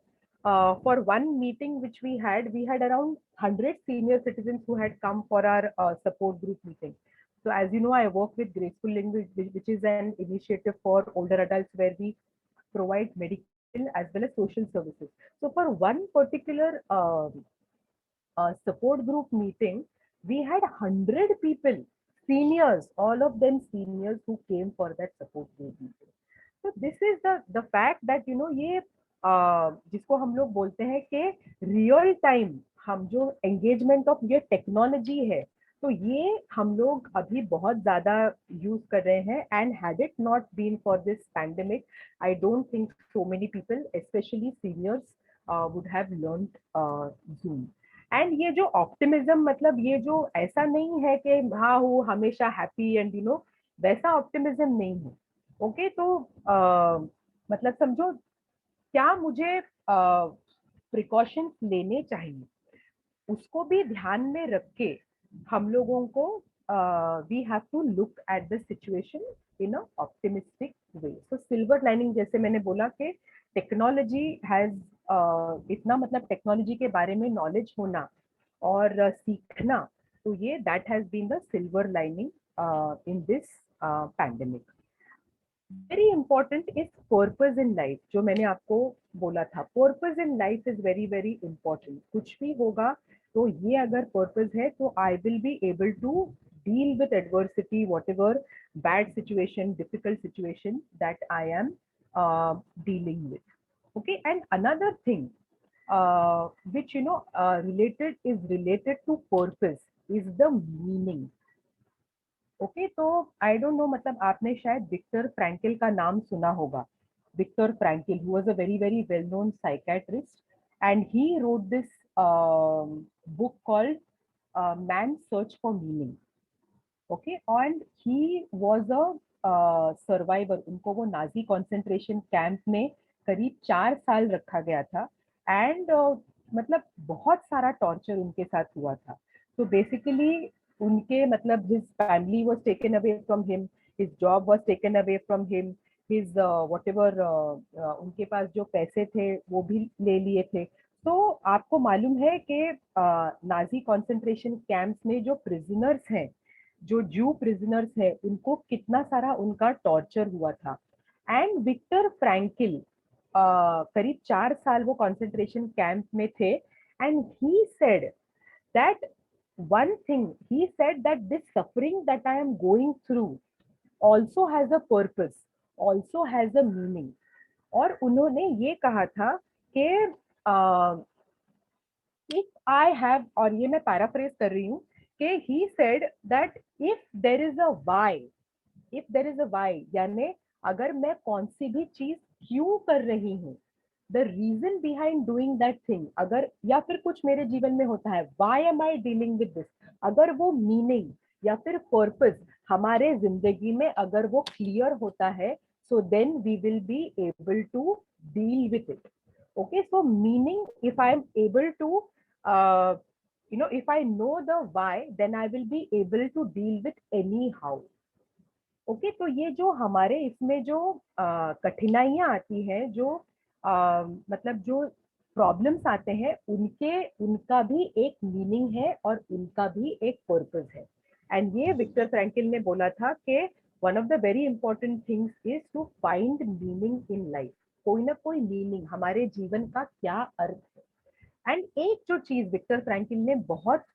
for one meeting which we had around 100 senior citizen who had come for our support group meeting. So as you know, I work with Graceful Language, which is an initiative for older adults where we provide medical as well as social services. So for one particular support group meeting, we had 100 people, seniors, all of them seniors who came for that support group meeting. So this is the fact that ये जिसको हम लोग बोलते हैं कि real time हम जो engagement of ये टेक्नोलॉजी है, तो ये हम लोग अभी बहुत ज्यादा यूज कर रहे हैं. And had it not been for this pandemic, I don't think so many people, specially seniors, would have learned Zoom. And ये जो ऑप्टिमिज्म, मतलब ये जो ऐसा नहीं है कि हाँ वो हमेशा हैप्पी एंड वैसा ऑप्टिमिज्म नहीं है. ओके, तो मतलब समझो, क्या मुझे प्रिकॉशंस लेने चाहिए, उसको भी ध्यान में रख के हम लोगों को we have to look at the situation in a optimistic way. So silver lining, जैसे मैंने बोला कि टेक्नोलॉजी हैज इतना, मतलब टेक्नोलॉजी के बारे में नॉलेज होना और सीखना, तो ये that has been the silver lining in this pandemic. Very important is purpose in life. जो मैंने आपको बोला था, purpose in life is very very important. कुछ भी होगा तो ये अगर पर्पस है तो I will be able to deal with adversity, whatever bad situation, difficult situation that I am dealing with. Okay, and another thing which related to purpose is the meaning. Okay, तो I don't know, मतलब आपने शायद Victor Frankel का नाम सुना होगा. Victor Frankl, who was a very very well known psychiatrist, and he wrote this book called Man Search for Meaning. Okay, and he was a survivor. उनको वो Nazi concentration camp में करीब 4 साल रखा गया था. एंड मतलब बहुत सारा टॉर्चर उनके साथ हुआ था. तो बेसिकली उनके, मतलब his family was taken away from him, his job was taken away from him, his whatever उनके पास जो पैसे थे वो भी ले लिए थे. तो आपको मालूम है कि नाजी कॉन्सेंट्रेशन कैंप्स में जो प्रिजनर्स हैं, जो जू प्रिजनर्स है, उनको कितना सारा उनका टॉर्चर हुआ था. एंड विक्टर फ्रैंकल करीब 4 साल वो कंसंट्रेशन कैंप में थे, and he said that one thing, he said that this suffering that I am going through also has a purpose, also has a meaning. और उन्होंने ये कहा था कि if I have, और ये मैं पैराफ्रेज कर रही हूँ, कि he said that if there is a why, if there is a why, यानी अगर मैं कौन सी भी चीज क्यों कर रही हूँ, the reason behind doing that thing, अगर या फिर कुछ मेरे जीवन में होता है, why am I dealing with this, अगर वो मीनिंग या फिर पर्पस हमारे जिंदगी में अगर वो क्लियर होता है, so then we will be able to deal with it. Okay, so meaning, if I am able to if I know the why, then I will be able to deal with any how. Okay, तो ये जो हमारे इसमें जो कठिनाइयां आती हैं, जो मतलब जो प्रॉब्लम्स आते हैं, उनका भी एक मीनिंग है और उनका भी एक पर्पस है. एंड ये विक्टर फ्रैंकल ने बोला था कि one of the very important things is to find meaning in life. कोई ना कोई मीनिंग, हमारे जीवन का क्या अर्थ है. एंड एक जो चीज विक्टर फ्रैंकल ने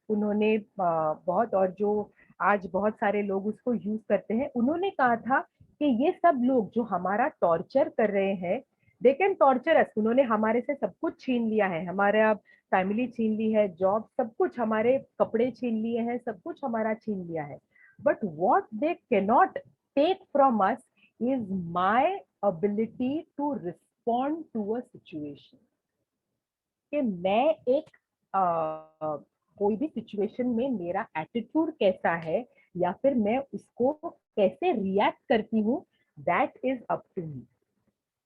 उन्होंने बहुत, और जो आज बहुत सारे लोग उसको यूज करते हैं, उन्होंने कहा था कि ये सब लोग जो हमारा टॉर्चर कर रहे हैं, दे कैन टॉर्चर अस. उन्होंने हमारे से सब कुछ छीन लिया है, हमारा फैमिली छीन ली है, जॉब, सब कुछ, हमारे कपड़े छीन लिए हैं, सब कुछ हमारा छीन लिया है. But what they cannot take from us is my ability to respond to a situation. कि मैं एक कोई भी सिचुएशन में मेरा एटीट्यूड कैसा है, या फिर मैं उसको कैसे रिएक्ट करती हूँ, that is up to me.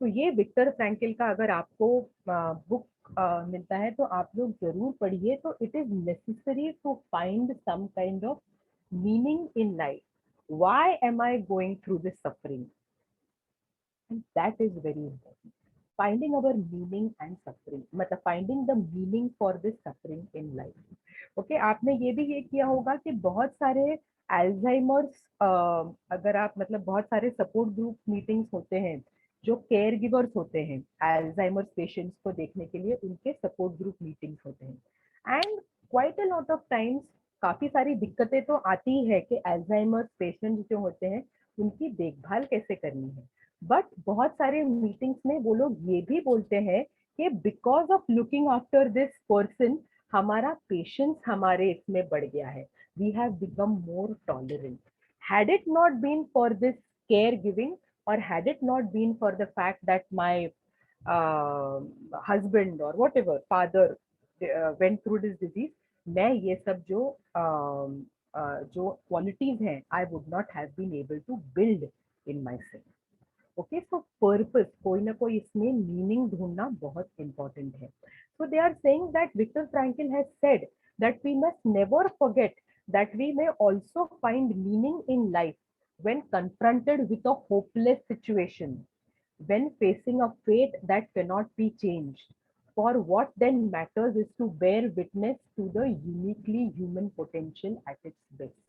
तो ये विक्टर फ्रैंकल का अगर आपको बुक मिलता है तो आप लोग जरूर पढ़िए. तो it is necessary to find some kind of meaning in life. Why am I going through this suffering, and that is very important. Finding our meaning and suffering, मतलब finding the meaning for this suffering in life. Okay, आपने ये किया होगा कि बहुत सारे Alzheimer's, अगर आप मतलब बहुत सारे सपोर्ट ग्रुप मीटिंग्स होते हैं, जो केयर गिवर्स होते हैं अल्जाइमर्स पेशेंट्स को देखने के लिए, उनके सपोर्ट ग्रुप मीटिंग्स होते हैं. And quite a lot of times काफी सारी दिक्कतें तो आती है कि अल्जाइमर्स पेशेंट्स जो होते हैं उनकी देखभाल कैसे करनी है. बट बहुत सारे मीटिंग्स में वो लोग ये भी बोलते हैं कि because of looking after this person, हमारा पेशेंस हमारे इसमें बढ़ गया है. We have become more tolerant. Had it not been for this care giving, और had it not been for the fact that my husband और whatever father went through this disease, मैं ये सब जो क्वालिटीज हैं, I would not have been able to build in myself. Okay, so purpose, कोई ना कोई इसमें मीनिंग ढूंढना बहुत इंपॉर्टेंट है. So they are saying that Viktor Frankl has said that we must never forget that we may also find meaning in life when confronted with a hopeless situation, when facing a fate that cannot be changed. For what then matters is to bear witness to the uniquely human potential at its best.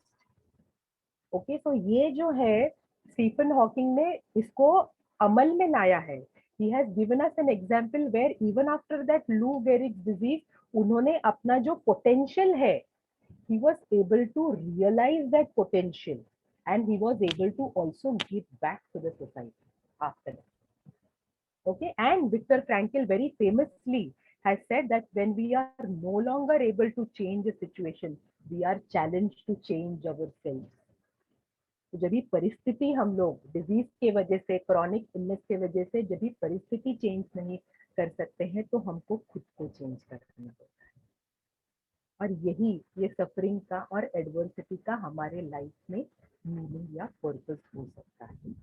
Okay, तो ये जो है Stephen Hawking ने इसको अमल में लाया है. He has given us an example where even after that Lou Gehrig disease, उन्होंने अपना जो पोटेंशियल है, he was able to realize that potential, and he was able to also give back to the society after that. Okay, and Viktor Frankl very famously has said that when we are no longer able to change a situation, we are challenged to change ourselves. तो जब भी परिस्थिति, हम लोग disease के वजह से, chronic illness के वजह से जब भी परिस्थिति चेंज नहीं कर सकते हैं, तो हमको खुद को चेंज करना होता है. और यही ये सफरिंग का और एडवर्सिटी का हमारे लाइफ में मीनिंग या पर्पस हो सकता है.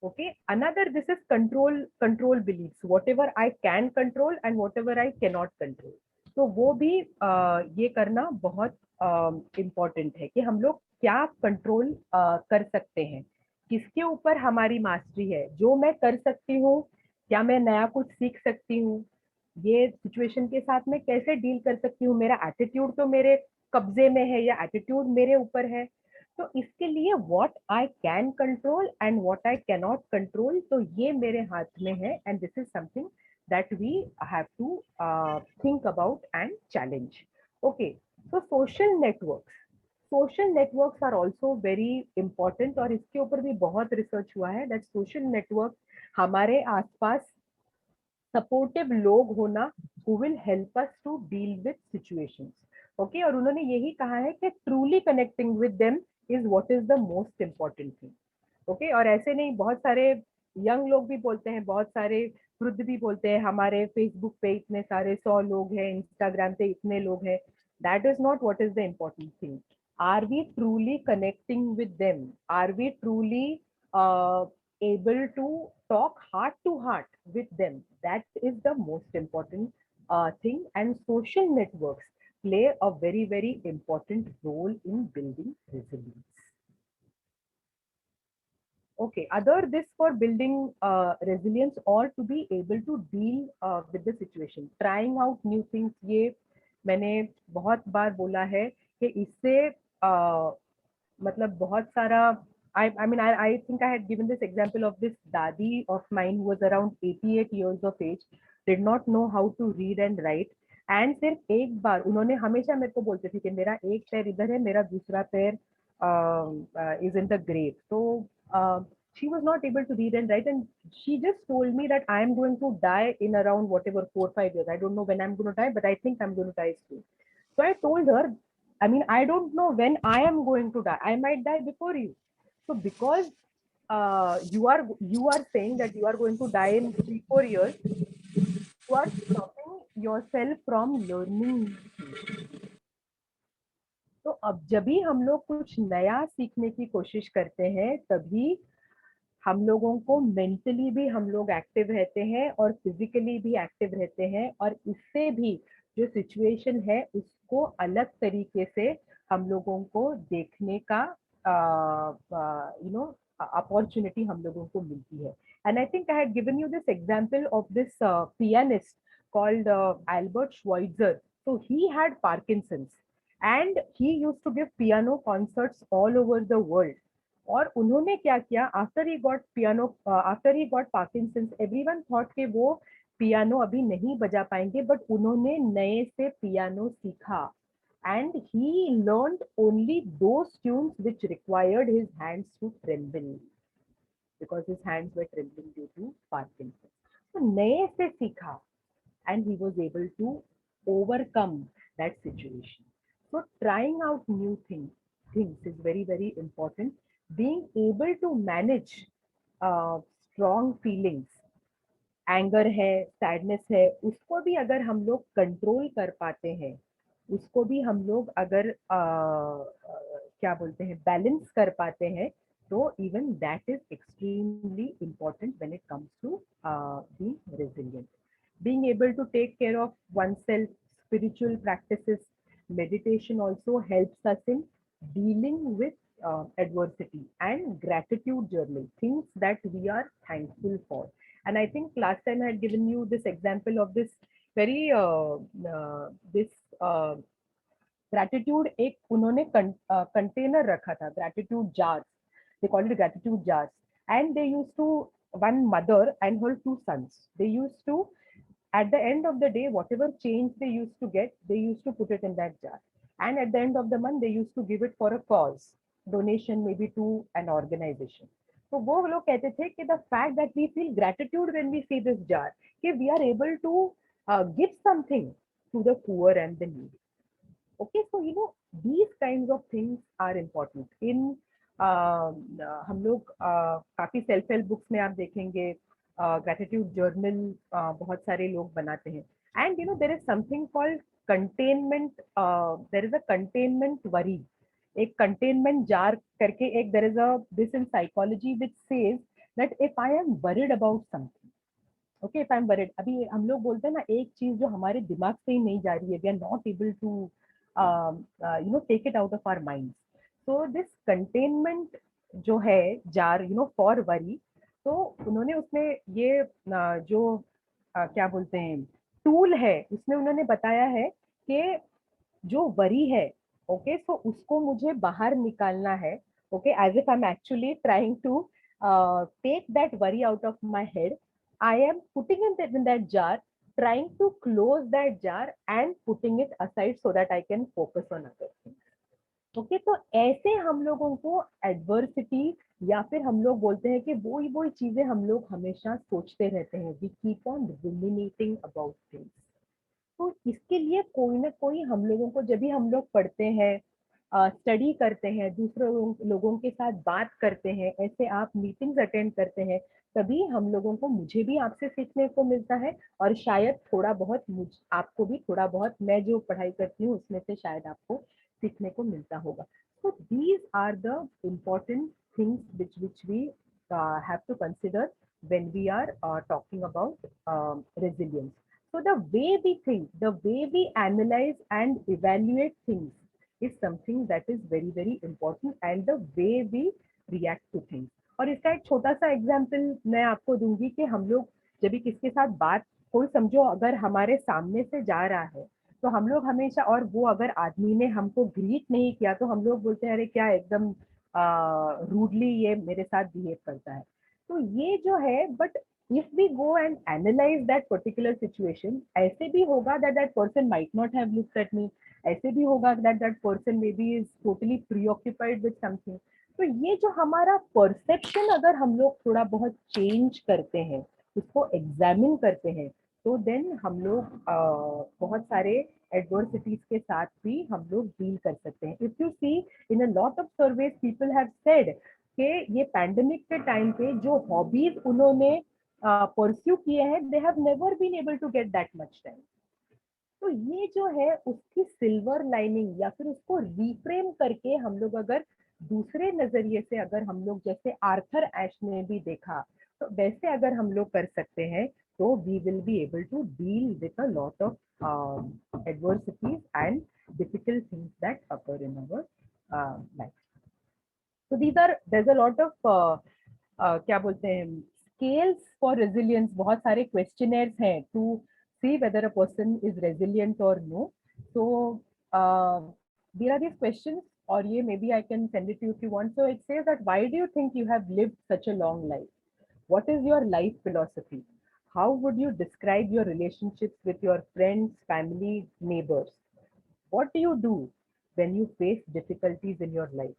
Okay, another, this is control believes, whatever I can control and whatever I cannot control. तो वो भी ये करना बहुत इम्पोर्टेंट है कि हम लोग क्या कंट्रोल कर सकते हैं, किसके ऊपर हमारी मास्टरी है, जो मैं कर सकती हूँ, क्या मैं नया कुछ सीख सकती हूँ, ये सिचुएशन के साथ में कैसे डील कर सकती हूँ, मेरा एटीट्यूड तो मेरे कब्जे में है या एटीट्यूड मेरे ऊपर है. तो इसके लिए what I can control and what I can not control, तो ये मेरे हाथ में है, and this is something that we have to think about and challenge. Okay, so social networks are also very important, और इसके ऊपर भी बहुत रिसर्च हुआ है दैट सोशल नेटवर्क हमारे आसपास सपोर्टिव लोग होना who will help us to deal with situations. Okay, और उन्होंने यही कहा है कि truly connecting with them is what is the most important thing. Okay, और ऐसे नहीं, बहुत सारे यंग लोग भी बोलते हैं, बहुत सारे वृद्ध भी बोलते हैं हमारे फेसबुक पे इतने सारे 100 लोग हैं, इंस्टाग्राम पे इतने लोग हैं. That is not what is the important thing. Are we truly connecting with them? Are we truly able to talk heart to heart with them? That is the most important thing, and social networks play a very, very important role in building resilience. Okay, other this for building resilience or to be able to deal with the situation, trying out new things. ये मैंने बहुत बार बोला है कि इससे मतलब बहुत सारा I mean, I think I had given this example of this dadi of mine who was around 88 years of age, did not know how to read and write, and सिर्फ एक बार उन्होंने हमेशा मेरे को बोलते थे कि मेरा एक पैर इधर है, मेरा दूसरा पैर is in the grave. So she was not able to read and write, and she just told me that I am going to die in around whatever 4 or 5 years. I don't know when I'm going to die, but I think I'm going to die soon. So I told her, I mean, I don't know when I am going to die. I might die before you. So because you are saying that you are going to die in 3-4 years, you are stopping yourself from learning. तो अब जब भी हम लोग कुछ नया सीखने की कोशिश करते हैं, तभी हम लोगों को मेंटली भी हम लोग एक्टिव रहते हैं और फिजिकली भी एक्टिव रहते हैं, और इससे भी जो सिचुएशन है उसको अलग तरीके से हम लोगों को देखने का अपॉर्चुनिटी हम लोगों को मिलती है. And I think I had given you this example of this pianist called Albert Schweitzer. So he had Parkinson's and he used to give piano concerts all over the world. और उन्होंने क्या किया, after he got Parkinson's, everyone thought कि वो piano अभी नहीं बजा पाएंगे, बट उन्होंने नए से पियानो सीखा, and he learned only those tunes which required his hands to tremble because his hands were trembling due to Parkinson's. तो नए से सीखा and he was able to overcome that situation. So trying out new things is very, very important. Being able to manage strong feelings, anger है, sadness है, उसको भी अगर हम लोग कंट्रोल कर पाते हैं, उसको भी हम लोग अगर क्या बोलते हैं बैलेंस कर पाते हैं, तो even that is extremely important when it comes to being resilient. Being able to take care of oneself, spiritual practices, meditation also helps us in dealing with adversity, and gratitude journal, things that we are thankful for. And I think last time I had given you this example of this very this gratitude, एक उन्होंने container रखा था, gratitude jars, they called it gratitude jars, and they used to, one mother and her 2 sons, they used to, at the end of the day, whatever change they used to get, they used to put it in that jar, and at the end of the month they used to give it for a cause, donation maybe to an organization. तो वो लोग कहते थे कि the fact that we feel gratitude when we see this jar, कि we are able to give something to the poor and the needy. Okay, so these kinds of things are important in हम लोग काफी self help books में आप देखेंगे gratitude journal बहुत सारे लोग बनाते हैं. And there is something called containment, there is a containment worry, एक कंटेनमेंट जार करके एक, there is a this in psychology which says that if I am worried about something, okay, if I am worried, अभी हम लोग बोलते हैं ना, एक चीज जो हमारे दिमाग से ही नहीं जा रही है, we are not able to take it out of our minds. So this containment जो है जार for worry, तो उन्होंने उसमें ये जो क्या बोलते हैं टूल है, उसमें उन्होंने बताया है कि जो वरी है, ओके, सो उसको मुझे बाहर निकालना है, okay, as if I'm actually trying to take that worry out of my head. I am putting it in that jar, trying to close that jar and putting it aside so that I can focus on other things. Okay तो ऐसे हम लोगों को adversity या फिर हम लोग बोलते हैं कि वो चीजें हम लोग हमेशा सोचते रहते हैं, we keep on ruminating about things. तो इसके लिए कोई ना कोई हम लोगों को, जब भी हम लोग पढ़ते हैं, स्टडी करते हैं, दूसरे लोगों के साथ बात करते हैं, ऐसे आप मीटिंग्स अटेंड करते हैं, तभी हम लोगों को, मुझे भी आपसे सीखने को मिलता है और शायद थोड़ा बहुत आपको भी थोड़ा बहुत, मैं जो पढ़ाई करती हूँ उसमें से शायद आपको सीखने को मिलता होगा। So these are the important things which we have to consider when we are talking about resilience. So the way we think, the way we analyze and evaluate things is something that is very very important, and the way we react to things. और इसका एक छोटा सा example मैं आपको दूंगी कि हम लोग जब भी किसके साथ बात, कोई समझो अगर हमारे सामने से जा रहा है तो हम लोग हमेशा, और वो अगर आदमी ने हमको ग्रीट नहीं किया तो हम लोग बोलते हैं अरे क्या एकदम रूडली ये मेरे साथ बिहेव करता है। तो ये जो है, but if we go and analyze that particular situation, ऐसे भी होगा that that person might not have looked at me, ऐसे भी होगा that that person maybe is totally preoccupied with something। तो ये जो हमारा परसेप्शन अगर हम लोग थोड़ा बहुत चेंज करते हैं, उसको एग्जामिन करते हैं, तो देन हम लोग बहुत सारे एडवर्सिटीज के साथ भी हम लोग डील कर सकते हैं। If you see in a lot of surveys people have said कि ये पैंडेमिक के टाइम पे जो हॉबीज उन्होंने परस्यू किए हैं, they have never been able to get that much time. तो ये जो है उसकी सिल्वर लाइनिंग, या फिर उसको रिफ्रेम करके हम लोग अगर दूसरे नजरिए से, अगर हम लोग जैसे आर्थर एश ने भी देखा, तो वैसे अगर हम लोग कर सकते हैं, तो we will be able to deal with a lot of adversities and difficult things that occur in our life. So these are, there's a lot of क्या बोलते हैं, scales for resilience, बहुत सारे questionnaires हैं to see whether a person is resilient or no. So there are these questions, or ये maybe I can send it to you if you want. So it says that why do you think you have lived such a long life? What is your life philosophy? How would you describe your relationships with your friends, family, neighbors? What do you do when you face difficulties in your life?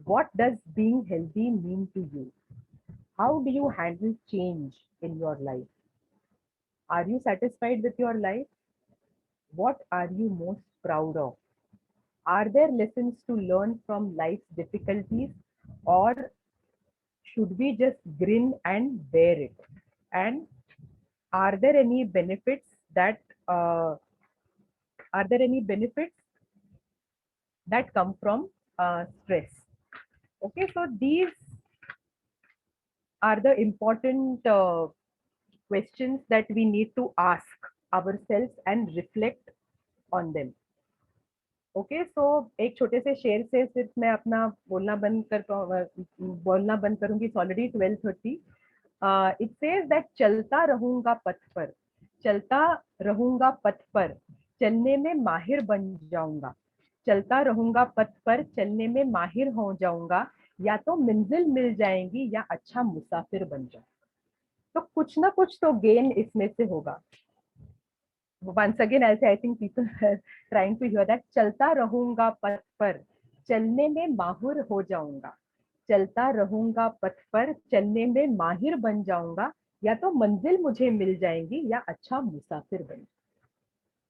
What does being healthy mean to you? How do you handle change in your life? Are you satisfied with your life? What are you most proud of? Are there lessons to learn from life's difficulties, or should we just grin and bear it? And are there any benefits that come from stress? Okay, so these are the important questions that we need to ask ourselves and reflect on them. Okay so एक छोटे से शेर से सिर्फ मैं अपना बोलना बंद करूंगी। It's already 12:30। It says that चलता रहूंगा पथ पर, चलता रहूंगा पथ पर, चलने में माहिर बन जाऊंगा, चलता रहूंगा पथ पर, चलने में माहिर हो जाऊंगा, या तो मंजिल मिल जाएंगी या अच्छा मुसाफिर बन जाऊंगा। तो कुछ ना कुछ तो गेन इसमें से होगा। once again I'll say, I think people are trying to hear that, चलता रहूंगा पथ पर, चलने में माहिर हो जाऊंगा, चलता रहूंगा पथ पर, चलने में माहिर बन जाऊंगा, या तो मंजिल मुझे मिल जाएंगी या अच्छा मुसाफिर बन।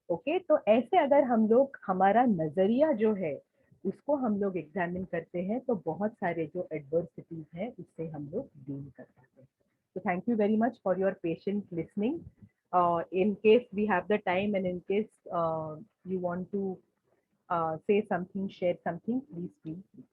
ओके तो ऐसे अगर हम लोग, हमारा नजरिया जो है उसको हम लोग एग्जामिन करते हैं, तो बहुत सारे जो एडवर्सिटीज हैं उससे हम लोग डील कर सकते हैं। So thank you very much for your patient listening. In case we have the time, and in case you want to say something, share something, please feel free.